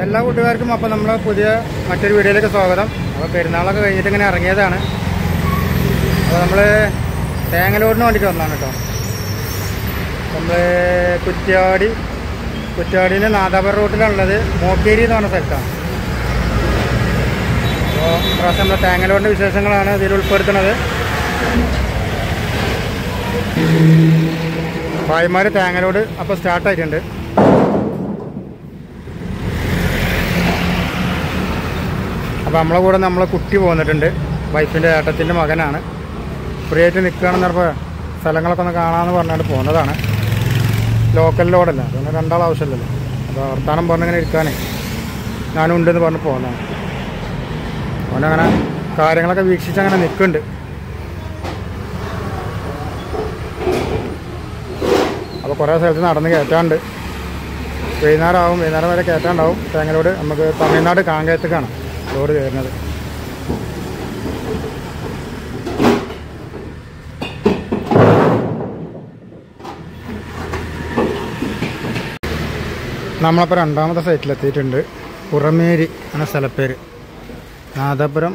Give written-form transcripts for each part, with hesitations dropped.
എല്ലാ കൂട്ടുകാർക്കും അപ്പോൾ നമ്മൾ പുതിയ മറ്റൊരു വീഡിയോയിലേക്ക് സ്വാഗതം. അപ്പോൾ പെരുന്നാളൊക്കെ കഴിഞ്ഞിട്ട് ഇങ്ങനെ ഇറങ്ങിയതാണ്. അപ്പോൾ നമ്മൾ തേങ്ങലോടിന് വേണ്ടിയിട്ട് വന്നതാണ് കേട്ടോ. നമ്മൾ കുറ്റ്യാടിയിൽ നാദാപുരം റൂട്ടിലുള്ളത് മോക്കേരി എന്ന് പറഞ്ഞ സ്ഥലത്താണ്. അപ്പോൾ പ്രാവശ്യം നമ്മൾ തേങ്ങലോടിൻ്റെ വിശേഷങ്ങളാണ് ഇതിൽ ഉൾപ്പെടുത്തുന്നത്. ഭായിമാർ തേങ്ങലോട് അപ്പോൾ സ്റ്റാർട്ടായിട്ടുണ്ട്. അപ്പോൾ നമ്മളെ കൂടെ നമ്മളെ കുട്ടി പോന്നിട്ടുണ്ട്. വൈഫിൻ്റെ ഏട്ടത്തിൻ്റെ മകനാണ്. ഫ്രീ ആയിട്ട് നിൽക്കുകയാണെന്ന് പറഞ്ഞപ്പോൾ സ്ഥലങ്ങളൊക്കെ ഒന്ന് കാണാമെന്ന് പറഞ്ഞിട്ട് പോകുന്നതാണ്. ലോക്കൽ ലോഡല്ല, അതുകൊണ്ട് രണ്ടാൾ ആവശ്യമില്ലല്ലോ. അപ്പോൾ വർത്താനം പറഞ്ഞിങ്ങനെ ഇരിക്കാനേ ഞാനും ഉണ്ടെന്ന് പറഞ്ഞ് പോകുന്നതാണ്. അതുകൊണ്ടങ്ങനെ കാര്യങ്ങളൊക്കെ വീക്ഷിച്ചങ്ങനെ നിൽക്കുന്നുണ്ട്. അപ്പോൾ കുറേ സ്ഥലത്ത് നടന്ന് കയറ്റാണ്ട് വൈകുന്നേരം വരെ കയറ്റാണ്ടാവും. തേങ്ങലോട് നമുക്ക് തമിഴ്നാട് കാങ്കയത്തേക്കാണ് ലോഡ് കയറുന്നത്. നമ്മളപ്പോൾ രണ്ടാമത്തെ സൈറ്റിലെത്തിയിട്ടുണ്ട്. പുറമേരി എന്ന സ്ഥലപ്പേര്. നാദാപുരം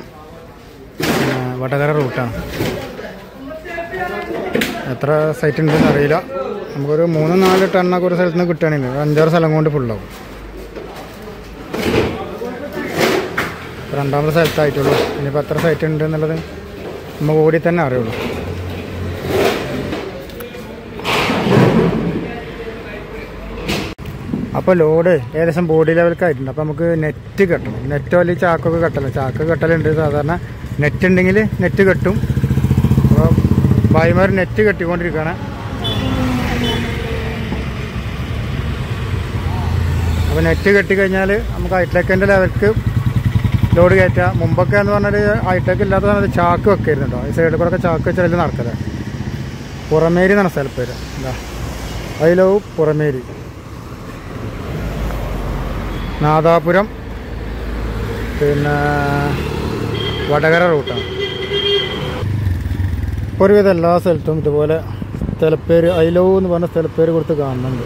വടകര റൂട്ടാണ്. എത്ര സൈറ്റ് ഉണ്ടെന്ന് അറിയില്ല. നമുക്കൊരു 3-4 ടണ്ണൊക്കെ ഒരു സ്ഥലത്ത് നിന്ന് കിട്ടുകയാണെങ്കിൽ 5-6 സ്ഥലം കൊണ്ട് ഫുള്ളാവും. രണ്ടാമത്തെ സ്ഥലത്തായിട്ടുള്ളൂ. ഇനിയിപ്പോൾ എത്ര സൈറ്റ് ഉണ്ട് എന്നുള്ളത് നമുക്ക് ഓടി തന്നെ അറിയുള്ളൂ. അപ്പോൾ ലോഡ് ഏകദേശം ബോഡി ലെവലൊക്കെ ആയിട്ടുണ്ട്. അപ്പോൾ നമുക്ക് നെറ്റ് കെട്ടണം. നെറ്റോ അല്ലെങ്കിൽ ചാക്കൊക്കെ കെട്ടണം. ചാക്ക് കെട്ടലുണ്ട് സാധാരണ. നെറ്റ് ഉണ്ടെങ്കിൽ നെറ്റ് കെട്ടും. അപ്പോൾ ഭായിമാർ നെറ്റ് കെട്ടിക്കൊണ്ടിരിക്കുകയാണ്. അപ്പോൾ നെറ്റ് കെട്ടിക്കഴിഞ്ഞാൽ നമുക്ക് ഹൈടെക്കിൻ്റെ ലെവൽക്ക് ലോഡ് കയറ്റാം. മുമ്പൊക്കെ എന്ന് പറഞ്ഞാൽ ഹൈടെക്ക് ഇല്ലാത്ത സമയത്ത് ചാക്ക് വെക്കായിരുന്നുണ്ടോ. ഈ സൈഡിൽ കൂടെ ഒക്കെ ചാക്ക് വെച്ചാൽ നടക്കല. പുറമേരി എന്നാണ് സ്ഥലപ്പേര്. എന്താ അതിലോ പുറമേരി. നാദാപുരം പിന്നെ വടകര റൂട്ടാണ്. ഒരുവിധം എല്ലാ സ്ഥലത്തും ഇതുപോലെ സ്ഥലപ്പേര് ഐലോ എന്ന് പറഞ്ഞ സ്ഥലപ്പേര് കൊടുത്ത് കാണുന്നുണ്ട്.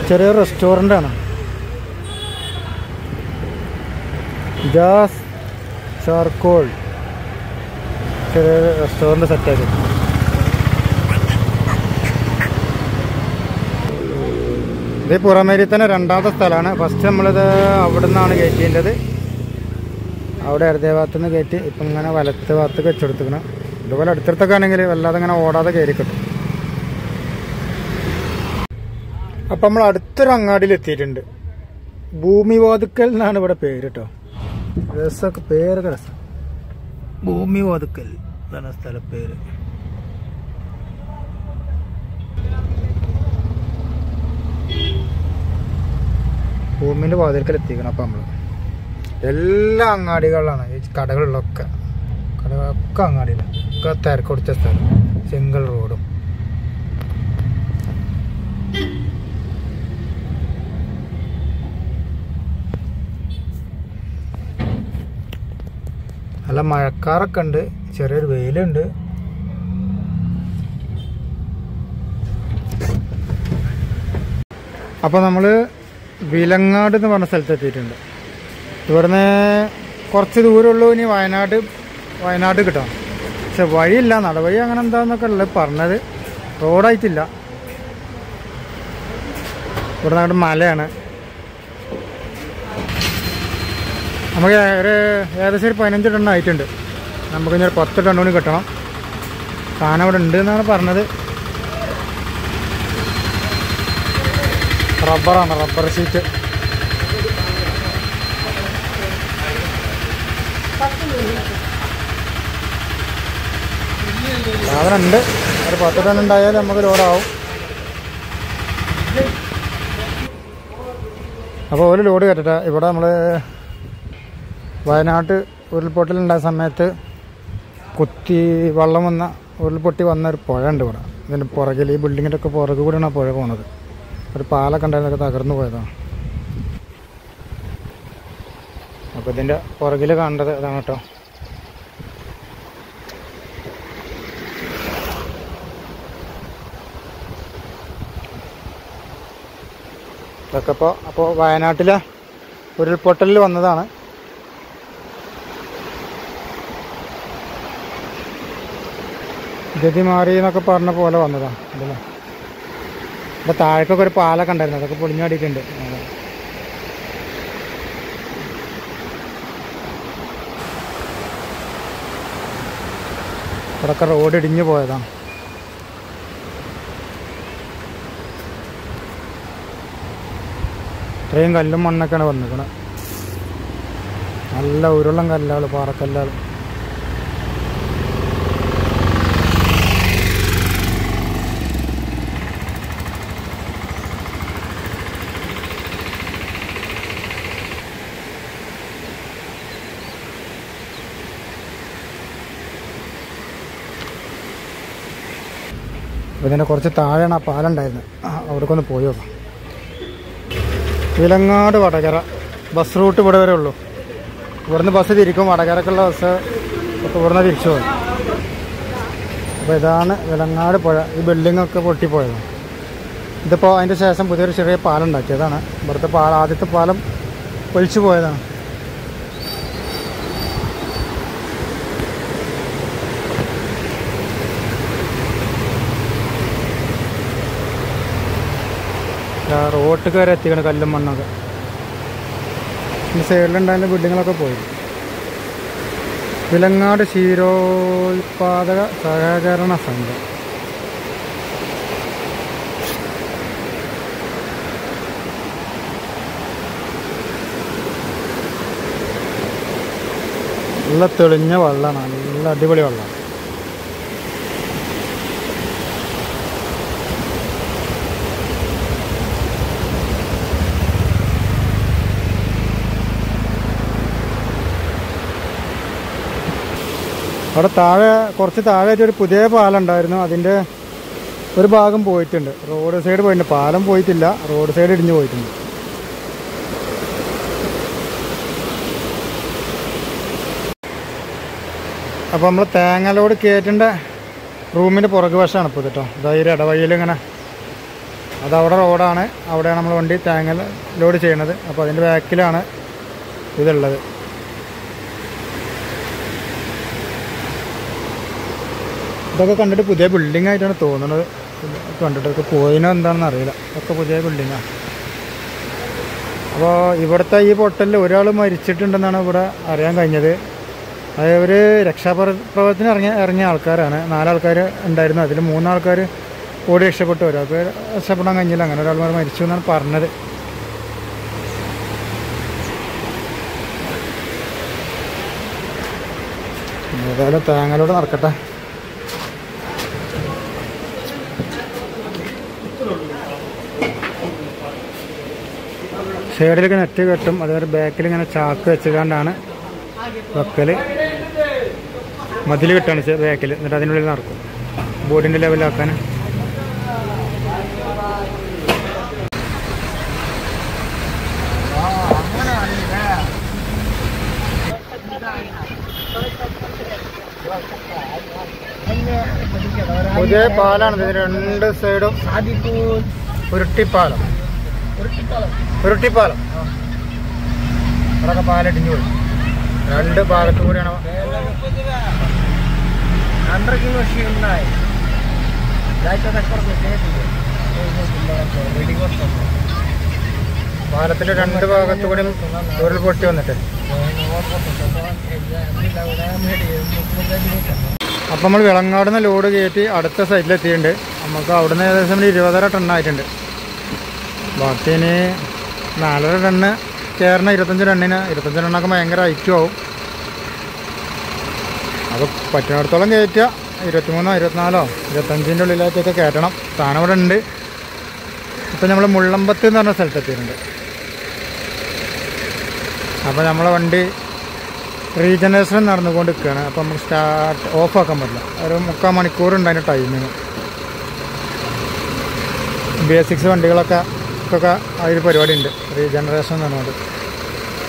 ചെറിയ റെസ്റ്റോറൻ്റാണ്. ഗ്യാസ് ചാർക്കോൾ ചെറിയ റെസ്റ്റോറൻറ്റ് സെറ്റാക്കി. ഇത് പുറമേരി തന്നെ രണ്ടാമത്തെ സ്ഥലമാണ്. ഫസ്റ്റ് നമ്മളിത് അവിടെ നിന്നാണ് കയറ്റേണ്ടത്. അവിടെ ഇടതേ ഭാഗത്തു നിന്ന് കയറ്റി ഇപ്പം ഇങ്ങനെ വലത്ത് ഭാഗത്തേക്ക് വെച്ചെടുത്തിക്കണം. ഇതുപോലെ അടുത്തടുത്തൊക്കെ ആണെങ്കിൽ വല്ലാതെ ഇങ്ങനെ ഓടാതെ കയറി കിട്ടും. അപ്പം നമ്മൾ അടുത്തൊരു അങ്ങാടിയിൽ എത്തിയിട്ടുണ്ട്. ഭൂമിവാതുക്കൽ എന്നാണ് ഇവിടെ പേര് കേട്ടോ. രസമൊക്കെ പേരൊക്കെ രസം. ഭൂമിവാതുക്കൽ ഇതാണ് സ്ഥലപ്പേര്. ഭൂമിൻ്റെ വാതിൽക്കൽ എത്തിക്കണം. അപ്പം നമ്മൾ എല്ലാ അങ്ങാടികളിലാണ് ഈ കടകളിലൊക്കെ അങ്ങാടിയിലാണ്. ഒക്കെ തിരക്ക് കൊടുത്ത സ്ഥലം. സിംഗിൾ റോഡും. നല്ല മഴക്കാറൊക്കെ ഉണ്ട്. ചെറിയൊരു വെയിലുണ്ട്. അപ്പോൾ നമ്മൾ വിലങ്ങാട് എന്ന് പറഞ്ഞ സ്ഥലത്ത് എത്തിയിട്ടുണ്ട്. ഇവിടുന്ന് കുറച്ച് ദൂരമുള്ളൂ. ഇനി വയനാട് കിട്ടാം. പക്ഷെ വഴിയില്ല, നടവഴി അങ്ങനെ എന്താണെന്നൊക്കെ ഉള്ളത് പറഞ്ഞത്. റോഡായിട്ടില്ല. ഇവിടെ അങ്ങോട്ട് മലയാണ്. നമുക്ക് ഏകദേശം ഒരു 15 ടൺ ആയിട്ടുണ്ട്. നമുക്ക് ഇനി ഒരു 10 ടൺ കൂടി കിട്ടണം. സാധനം ഇവിടെ ഉണ്ട് എന്നാണ് പറഞ്ഞത്. റബ്ബറാണ്, റബ്ബർ ഷീറ്റ്. സാധനം ഉണ്ട്. ഒരു 10 ടൺ ഉണ്ടായാലും നമുക്ക് ലോഡാവും. അപ്പോൾ ഒരു ലോഡ് കയറ്റട്ടെ. ഇവിടെ നമ്മൾ വയനാട്ട് ഉരുൾപൊട്ടലുണ്ടായ സമയത്ത് വെള്ളം വന്ന ഉരുൾപൊട്ടി വന്ന ഒരു പുഴ ഉണ്ട് ഇവിടെ. ഇതിൻ്റെ പുറകിൽ ഈ ബിൽഡിങ്ങിൻ്റെ ഒക്കെ പുറകു കൂടെയാണ് ആ പുഴ പോകുന്നത്. ഒരു പാലൊക്കെ ഉണ്ടായിരുന്നൊക്കെ തകർന്നു പോയതാണ്. അപ്പോൾ ഇതിൻ്റെ പുറകിൽ കാണേണ്ടത് ഇതാണ് കേട്ടോ. ഇതൊക്കെ അപ്പോൾ വയനാട്ടിലെ ഉരുൾപൊട്ടലിൽ വന്നതാണ്. ഗതി മാറി എന്നൊക്കെ പറഞ്ഞ പോലെ വന്നതാണ് അതല്ലേ. അപ്പോൾ താഴേക്കൊക്കെ ഒരു പാലൊക്കെ ഉണ്ടായിരുന്നു, അതൊക്കെ പൊളിഞ്ഞാടിയിട്ടുണ്ട്. ഇവിടെയൊക്കെ റോഡ് ഇടിഞ്ഞു പോയതാണ്. ഇത്രയും കല്ലും മണ്ണൊക്കെയാണ് വന്നിരിക്കുന്നത്. നല്ല ഉരുളം കല്ലുകൾ, പാറക്കല്ലുകൾ. ഇതിൻ്റെ കുറച്ച് താഴെയാണ് ആ പാലുണ്ടായിരുന്നത്. അവിടേക്കൊന്ന് പോയി നോക്കാം. വിലങ്ങാട് വടകര ബസ് റൂട്ട് ഇവിടെ വരെ ഉള്ളൂ. ഇവിടുന്ന് ബസ് തിരിക്കും, വടകരക്കുള്ള ബസ് ഇവിടുന്ന് തിരിച്ചു പോകും. അപ്പോൾ ഇതാണ് വിലങ്ങാട് പുഴ. ഈ ബിൽഡിങ്ങൊക്കെ പൊട്ടിപ്പോയതാണ്. ഇതിപ്പോൾ അതിൻ്റെ ശേഷം പുതിയൊരു ചെറിയ പാലം ഉണ്ടാക്കിയതാണ്. ഇവിടുത്തെ ആദ്യത്തെ പാലം ഒലിച്ചു പോയതാണ്. റോട്ടിൽ വരെ എത്തിക്കണം കല്ലും മണ്ണൊക്കെ. ഈ സൈഡിലുണ്ടായിരുന്ന ബിൽഡിങ്ങുകളൊക്കെ പോയി. വിലങ്ങാട് ക്ഷീരോത്പാദക സഹകരണ സംഘം. നല്ല തെളിഞ്ഞ വെള്ളമാണ്, നല്ല അടിപൊളി വെള്ളമാണ്. അവിടെ താഴെ കുറച്ച് താഴെയായിട്ട് ഒരു പുതിയ പാലം ഉണ്ടായിരുന്നു. അതിൻ്റെ ഒരു ഭാഗം പോയിട്ടുണ്ട്, റോഡ് സൈഡ് പോയിട്ടുണ്ട്. പാലം പോയിട്ടില്ല, റോഡ് സൈഡ് ഇടിഞ്ഞു പോയിട്ടുണ്ട്. അപ്പോൾ നമ്മൾ തേങ്ങലോട് കയറ്റേണ്ട റൂമിൻ്റെ പുറകു വശമാണ് ഇപ്പോൾ കേട്ടോ. അതായത് ഇടവഴിയിൽ ഇങ്ങനെ, അതവിടെ റോഡാണ്, അവിടെയാണ് നമ്മൾ വണ്ടി തേങ്ങ ലോഡ് ചെയ്യണത്. അപ്പോൾ അതിൻ്റെ ബാക്കിലാണ് ഇതുള്ളത്. ഇതൊക്കെ കണ്ടിട്ട് പുതിയ ബിൽഡിംഗ് ആയിട്ടാണ് തോന്നുന്നത്. കണ്ടിട്ടൊക്കെ പോയിനോ എന്താണെന്ന് അറിയില്ല. ഒക്കെ പുതിയ ബിൽഡിങ്ങാണ്. അപ്പോൾ ഇവിടുത്തെ ഈ പൊട്ടലിൽ ഒരാൾ മരിച്ചിട്ടുണ്ടെന്നാണ് ഇവിടെ അറിയാൻ കഴിഞ്ഞത്. അത് ഒരു രക്ഷാപ്രവർത്തനം ഇറങ്ങിയ ആൾക്കാരാണ്. 4 ആൾക്കാർ ഉണ്ടായിരുന്നു. അതിൽ 3 ആൾക്കാർ ഓടി രക്ഷപ്പെട്ടു. ഒരാൾക്ക് രക്ഷപ്പെടാൻ കഴിഞ്ഞില്ല. അങ്ങനെ ഒരാൾ മരിച്ചു എന്നാണ് പറഞ്ഞത്. ഏതായാലും തേങ്ങലോട് നടക്കട്ടെ. സൈഡിലേക്ക് നെറ്റ് കെട്ടും, അതുപോലെ ബാക്കിൽ ഇങ്ങനെ ചാക്ക് വെച്ചുകൊണ്ടാണ് വെക്കൽ. മതിൽ കെട്ടാണ് ബാക്കിൽ, എന്നിട്ട് അതിനുള്ളിൽ നടക്കും ബോഡിൻ്റെ ലെവലാക്കാൻ. പുതിയ പാലാണ് ഇത്, 2 സൈഡും ഉരുട്ടിപ്പാലം. അതൊക്കെ പാലടിഞ്ഞു പോയി. 2 ഭാഗത്തു കൂടിയാണ്. പാലത്തിൽ 2 ഭാഗത്തു കൂടി ഉരുൾ പൊട്ടി വന്നിട്ട്. അപ്പം നമ്മൾ വിളങ്ങാടുന്ന ലോഡ് കയറ്റി അടുത്ത സൈഡിലെത്തിയിട്ടുണ്ട്. നമുക്ക് അവിടുന്ന് ഏകദേശം 20.5 ടണ്ണായിട്ടുണ്ട്. ബാക്കി ഇനി 4.5 ടണ്ണ് കയറണ 25 ടണ്ണിന്. 25 ടണ്ണൊക്കെ ഭയങ്കര ഐറ്റും ആവും. അപ്പോൾ പറ്റുന്നിടത്തോളം കയറ്റുക. 23, 24, 25 ഉള്ളിലായിട്ടൊക്കെ കയറ്റണം. സാധനം ഇവിടെ ഉണ്ട്. ഇപ്പം നമ്മൾ മുള്ളമ്പത്ത് എന്ന് പറഞ്ഞ സ്ഥലത്തെത്തിയിട്ടുണ്ട്. അപ്പോൾ നമ്മളെ വണ്ടി റീജനറേഷൻ നടന്നുകൊണ്ട് നിൽക്കുകയാണ്. അപ്പോൾ നമുക്ക് ഓഫാക്കാൻ പറ്റില്ല. ഒരു 3/4 മണിക്കൂറുണ്ട് അതിൻ്റെ ടൈമിങ്. ബേസിക്സ് വണ്ടികളൊക്കെ അതിൽ പരിപാടി ഉണ്ട്. റീജനറേഷൻ എന്ന് പറഞ്ഞത്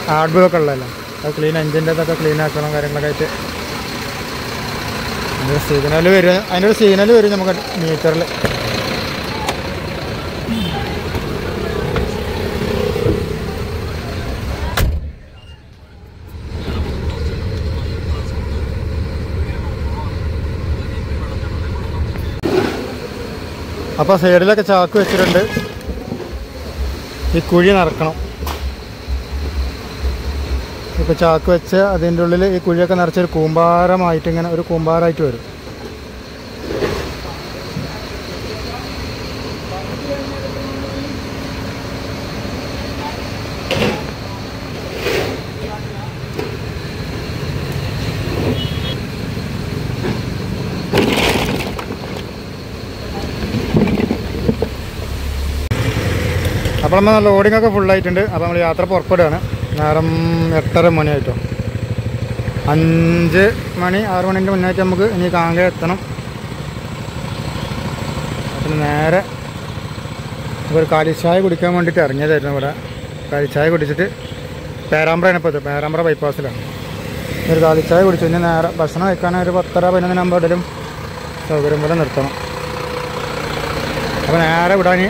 ഹാർഡ്വെയറൊക്കെ ഉള്ളതല്ലോ, അത് ക്ലീൻ, എൻജിൻ്റെ ഇതൊക്കെ ക്ലീൻ ആക്കണം കാര്യങ്ങളൊക്കെ ആയിട്ട്. അതിൻ്റെ സിഗ്നൽ വരും, അതിൻ്റെ ഒരു സിഗ്നൽ വരും നമുക്ക് മീറ്ററിൽ. അപ്പോൾ സൈഡിലൊക്കെ ചാക്ക് വെച്ചിട്ടുണ്ട്. ഈ കുഴി നിറക്കണം. ഇപ്പോൾ ചാക്ക് വെച്ച് അതിൻ്റെ ഉള്ളിൽ ഈ കുഴിയൊക്കെ നിറച്ചൊരു കൂമ്പാരമായിട്ട് ഇങ്ങനെ ഒരു കൂമ്പാരമായിട്ട് വരും. അപ്പോൾ നമ്മൾ ലോഡിങ്ങൊക്കെ ഫുള്ളായിട്ടുണ്ട്. അപ്പോൾ നമ്മൾ യാത്ര പുറപ്പെടുകയാണ്. നേരം 8:30 മണിയായിട്ടോ. 5 മണി 6 മണിൻ്റെ മുന്നായിട്ട് നമുക്ക് ഇനി കാങ്ക എത്തണം. അപ്പം നേരെ ഒരു കാലിച്ചായ കുടിക്കാൻ വേണ്ടിയിട്ട് ഇറങ്ങിയതായിരുന്നു. ഇവിടെ കാലിച്ചായ കുടിച്ചിട്ട് പേരാമ്പ്രയാണ് ഇപ്പോൾ. പേരാമ്പ്ര ബൈപ്പാസിലാണ്. ഒരു കാലിച്ചായ കുടിച്ചു. ഇനി നേരെ ഭക്ഷണം കഴിക്കാൻ ഒരു 10:30-11 ആകുമ്പോഴേലും സൗകര്യം പോലെ നിർത്തണം. അപ്പോൾ നേരെ വിടാൻ.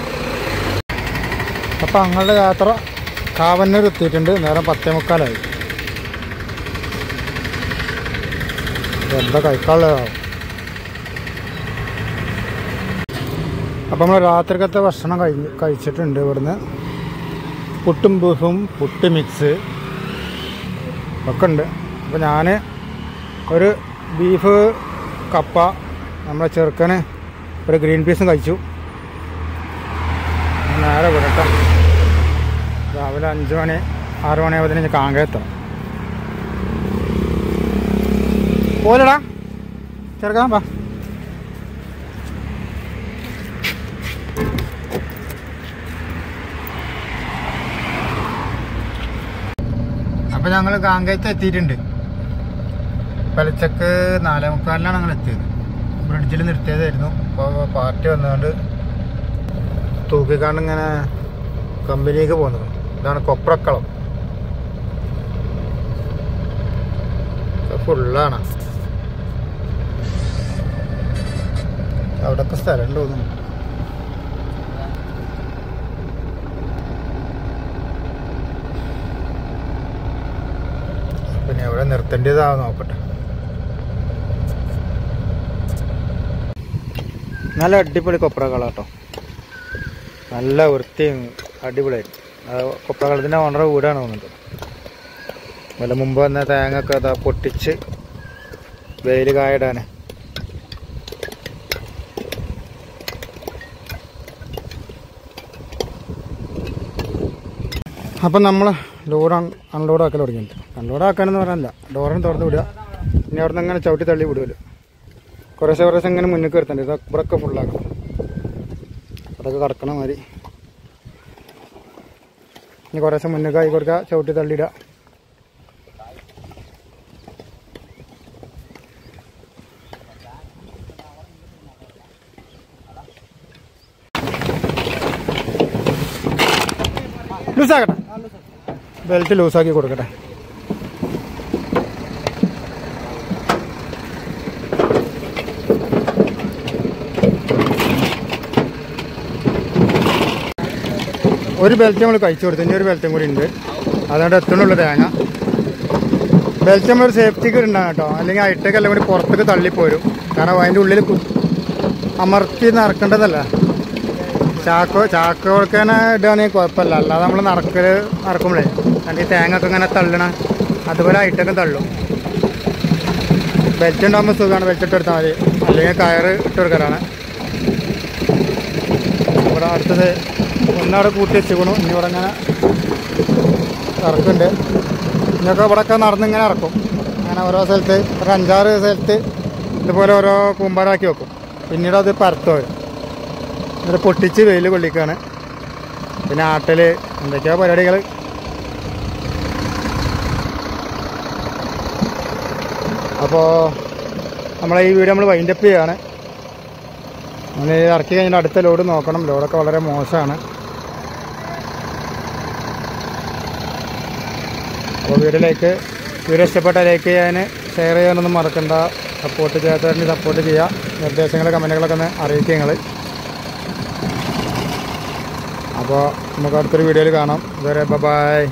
അപ്പോൾ ഞങ്ങളുടെ യാത്ര കാവന്നൂർ എത്തിയിട്ടുണ്ട്. നേരം 10:45. എന്താ കഴിക്കാനുള്ളതാവും. അപ്പോൾ നമ്മൾ രാത്രിക്കത്തെ ഭക്ഷണം കഴിച്ചിട്ടുണ്ട്. ഇവിടുന്ന് പുട്ടും ബീഫും പുട്ട് മിക്സ് ഒക്കെ ഉണ്ട്. അപ്പോൾ ഞാൻ ഒരു ബീഫ് കപ്പ, നമ്മളെ ചെറുക്കന് ഒരു ഗ്രീൻ പീസും കഴിച്ചു. നേരെ വിടട്ടെ. രാവിലെ 5 മണി 6 മണിയാകുമ്പോൾ ഞാൻ കാങ്ക എത്തണം. പോലെടാ ചെറുക്കാൻ വാ. അപ്പോൾ ഞങ്ങൾ കാങ്കയത്ത് എത്തിയിട്ടുണ്ട്. പുലർച്ചക്ക് 4:45 ഞങ്ങൾ എത്തിയത്. ബ്രിഡ്ജിൽ നിർത്തിയതായിരുന്നു. അപ്പോൾ പാർട്ടി വന്നുകൊണ്ട് തൂക്കിക്കാണ്ട് ഇങ്ങനെ കമ്പനിക്ക് പോകുന്നത്. ഇതാണ് കൊപ്രക്കളം. ഫുള്ളാണ്. അവിടെയൊക്കെ സ്ഥലം തോന്നുന്നു. പിന്നെ എവിടെ നിർത്തേണ്ടതാവും നോക്കട്ടെ. നല്ല അടിപൊളി കൊപ്രക്കളം കേട്ടോ. നല്ല വൃത്തിയും അടിപൊളിയായിട്ട്. കൊപ്രകളത്തിൻ്റെ ഓണർ വീടാണ് തോന്നുന്നത്. വല്ല മുമ്പ് വന്ന തേങ്ങ ഒക്കെ അതാ പൊട്ടിച്ച് വെയിൽ കായിടാൻ. അപ്പം നമ്മൾ ലോഡ് അൺലോഡ് ആക്കൽ തുടങ്ങിയിട്ടുണ്ട്. അൺലോഡ് ആക്കാനെന്ന് പറയാനില്ല, ഡോറിന് തുറന്ന് വിടുക. ഇനി അവിടെ നിന്ന് അങ്ങനെ ചവിട്ടി തള്ളി വിടുമല്ലോ. കുറേശ്ശെ ഇങ്ങനെ മുന്നിൽ വരുത്തണ്ട്. ഇത് ഇവിടെയൊക്കെ ഫുള്ളാക്കണം. അതൊക്കെ കടക്കണ മാതിരി ഇനി കുറേശ്ശെ മുന്നിൽ കൊടുക്കുക, ചവിട്ടി തള്ളിയിടുക. ലൂസാക്കട്ടെ, ബെൽറ്റ് ലൂസാക്കി കൊടുക്കട്ടെ. ഒരു ബെൽറ്റ് നമ്മൾ കഴിച്ചു കൊടുത്തു. ഇനി ഒരു ബെൽറ്റും കൂടി ഉണ്ട്. അതുകൊണ്ട് എത്തണുള്ളൂ തേങ്ങ. ബെൽറ്റ് നമ്മളൊരു സേഫ്റ്റിക്ക് ഉണ്ടാകും കേട്ടോ. അല്ലെങ്കിൽ അയിട്ടൊക്കെ എല്ലാം കൂടി പുറത്തേക്ക് തള്ളിപ്പോരും. കാരണം അതിൻ്റെ ഉള്ളിൽ അമർത്തി നടക്കേണ്ടതല്ല. ചാക്ക് കൊടുക്കാൻ ഇടുകയാണെങ്കിൽ കുഴപ്പമില്ല. അല്ലാതെ നമ്മൾ നടക്കുമ്പോഴേ കാരണം ഈ തേങ്ങ ഒക്കെ ഇങ്ങനെ തള്ളണം. അതുപോലെ അയിട്ടൊക്കെ തള്ളും. ബെൽറ്റ് ഉണ്ടാകുമ്പോൾ സുഖമാണ്. ബെൽറ്റ് ഇട്ട് എടുത്താൽ മതി. അല്ലെങ്കിൽ കയറ് ഇട്ട് കൊടുക്കലാണ്. ഇവിടെ അടുത്തത് ഒന്നവിടെ കൂട്ടി വെച്ചിക്കണു. ഇനി ഇവിടെ ഇങ്ങനെ ഇറക്കുന്നുണ്ട്. ഇനിയൊക്കെ ഇവിടെയൊക്കെ നടന്നിങ്ങനെ ഇറക്കും. അങ്ങനെ ഓരോ സ്ഥലത്ത് ഒരു 5-6 സ്ഥലത്ത് ഇതുപോലെ ഓരോ കൂമ്പാരാക്കി വെക്കും. പിന്നീട് അത് പരത്ത് വരും. എന്നിട്ട് പൊട്ടിച്ച് വെയിൽ കൊള്ളിക്കുകയാണ്. പിന്നെ ആട്ടൽ എന്തൊക്കെയോ പരിപാടികൾ. അപ്പോൾ നമ്മളെ ഈ വീഡിയോ നമ്മൾ വൈൻഡപ്പ് ചെയ്യുകയാണ്. നമ്മൾ ഇറക്കി കഴിഞ്ഞിട്ട് അടുത്ത ലോഡ് നോക്കണം. ലോഡൊക്കെ വളരെ മോശമാണ്. അപ്പോൾ വീഡിയോ ഇഷ്ടപ്പെട്ട ലൈക്ക് ചെയ്യാൻ, ഷെയർ ചെയ്യാനൊന്നും മറക്കണ്ട. സപ്പോർട്ട് ചെയ്യാത്തവരെ സപ്പോർട്ട് ചെയ്യുക. നിർദ്ദേശങ്ങൾ കമൻറ്റുകളൊക്കെ ഒന്ന് അറിയിക്കുക നിങ്ങൾ. അപ്പോൾ നമുക്ക് അടുത്തൊരു വീഡിയോയിൽ കാണാം. ഇതുവരെ ബൈ.